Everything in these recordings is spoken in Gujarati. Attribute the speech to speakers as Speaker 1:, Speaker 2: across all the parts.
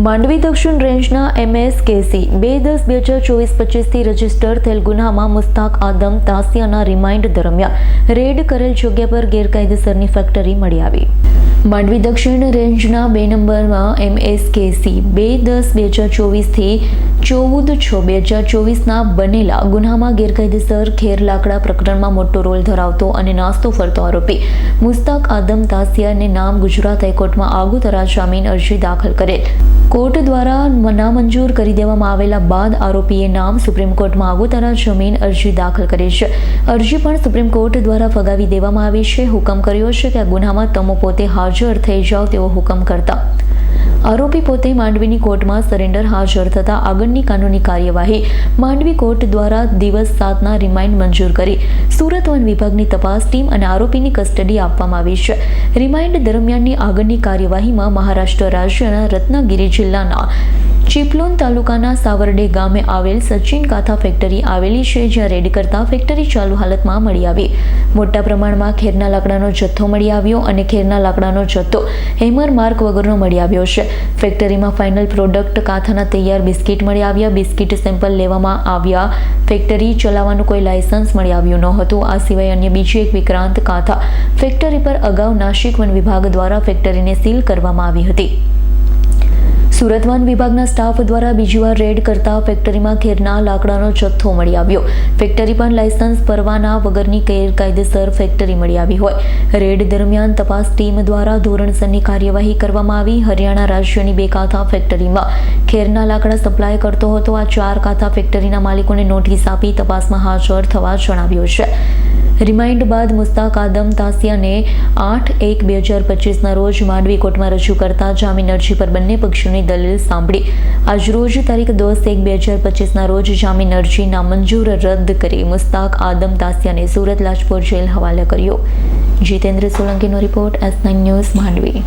Speaker 1: માંડવી દક્ષિણ રેન્જના MSKC 2/10/2025થી રજીસ્ટર થયેલ ગુનામાં મુસ્તાક આદમ તાસિયાના રિમાન્ડ દરમિયાન રેડ કરેલ જગ્યા પર ગેરકાયદેસરની ફેક્ટરી મળી આવી. માંડવી દક્ષિણ રેન્જના 2 નંબરમાં MSKC 2/10/2024થી 14/6/2024ના બનેલા ગુનામાં ગેરકાયદેસર ખેર લાકડા પ્રકરણમાં મોટો રોલ ધરાવતો અને નાસ્તો ફરતો આરોપી મુસ્તાક આદમ તાસિયાને નામ ગુજરાત હાઈકોર્ટમાં આગોતરા જામીન અરજી દાખલ કરેલ. કોર્ટ દ્વારા નામંજૂર કરી દેવામાં આવેલા બાદ આરોપીએ નામ સુપ્રીમ કોર્ટમાં આગોતરા જામીન અરજી દાખલ કરી છે. અરજી પણ સુપ્રીમ કોર્ટ દ્વારા ફગાવી દેવામાં આવી છે. હુકમ કર્યો છે કે આ ગુનામાં તમો પોતે હાજર થઈ જાઓ તેવો હુકમ કરતા આરોપી પોતે માંડવીની કોર્ટમાં સરેન્ડર હાજર થતા આગળની કાનૂની કાર્યવાહી માંડવી કોર્ટ દ્વારા દિવસ 7ના રિમાન્ડ મંજૂર કરી સુરત વન વિભાગની તપાસ ટીમ અને આરોપીની કસ્ટડી આપવામાં આવી છે. રિમાન્ડ દરમિયાનની આગળની કાર્યવાહીમાં મહારાષ્ટ્ર રાજ્યના રત્નાગિરી જિલ્લાના ચિપલોન તાલુકાના સાવરડે ગામે આવેલ સચિન કાથા ફેક્ટરી આવેલી છે, જ્યાં રેડ કરતા ફેક્ટરી ચાલુ હાલતમાં મળી આવી. મોટા પ્રમાણમાં ખેરના લાકડાનો જથ્થો મળી આવ્યો અને ખેરના લાકડાનો જથ્થો હેમર માર્ક વગરનો મળી આવ્યો છે. ફેક્ટરીમાં ફાઇનલ પ્રોડક્ટ કાથાના તૈયાર બિસ્કિટ મળી આવ્યા. બિસ્કિટ સેમ્પલ લેવામાં આવ્યા. ફેક્ટરી ચલાવવાનું કોઈ લાયસન્સ મળી આવ્યું ન હતું. આ સિવાય અન્ય બીજી એક વિક્રાંત કાથા ફેક્ટરી પર અગાઉ નાસિક વન વિભાગ દ્વારા ફેક્ટરીને સીલ કરવામાં આવી હતી. સુરત વન વિભાગના સ્ટાફ દ્વારા બીજી વાર રેડ કરતા ફેક્ટરીમાં ખેરના લાકડાનો જથ્થો મળી આવ્યો. ફેક્ટરી પણ લાયસન્સ પરવાના વગરની ગેરકાયદેસર ફેક્ટરી મળી આવી હોય. રેડ દરમિયાન તપાસ ટીમ દ્વારા ધોરણસરની કાર્યવાહી કરવામાં આવી. હરિયાણા રાજ્યની 2 કાથા ફેક્ટરીમાં ખેરના લાકડા સપ્લાય કરતો હતો. આ 4 કાથા ફેક્ટરીના માલિકોને નોટિસ આપી તપાસમાં હાજર થવા જણાવ્યું છે. રિમાન્ડ બાદ મુસ્તાક આદમ તાસિયાને 8/1/2025ના રોજ માંડવી કોર્ટમાં રજૂ કરતા જામીન અરજી પર બંને પક્ષોની દલીલ સાંભળી આજરોજ તારીખ 10/1/2025ના રોજ જામીન અરજી નામંજૂર રદ કરી મુસ્તાક આદમ તાસિયાને સુરત લાજપોર જેલ હવાલે કર્યો. જીતેન્દ્ર સોલંકીનો રિપોર્ટ S9 ન્યૂઝ માંડવી.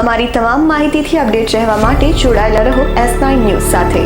Speaker 2: અમારી તમામ માહિતીથી અપડેટ રહેવા માટે જોડાયેલા રહો S9 ન્યૂઝ સાથે.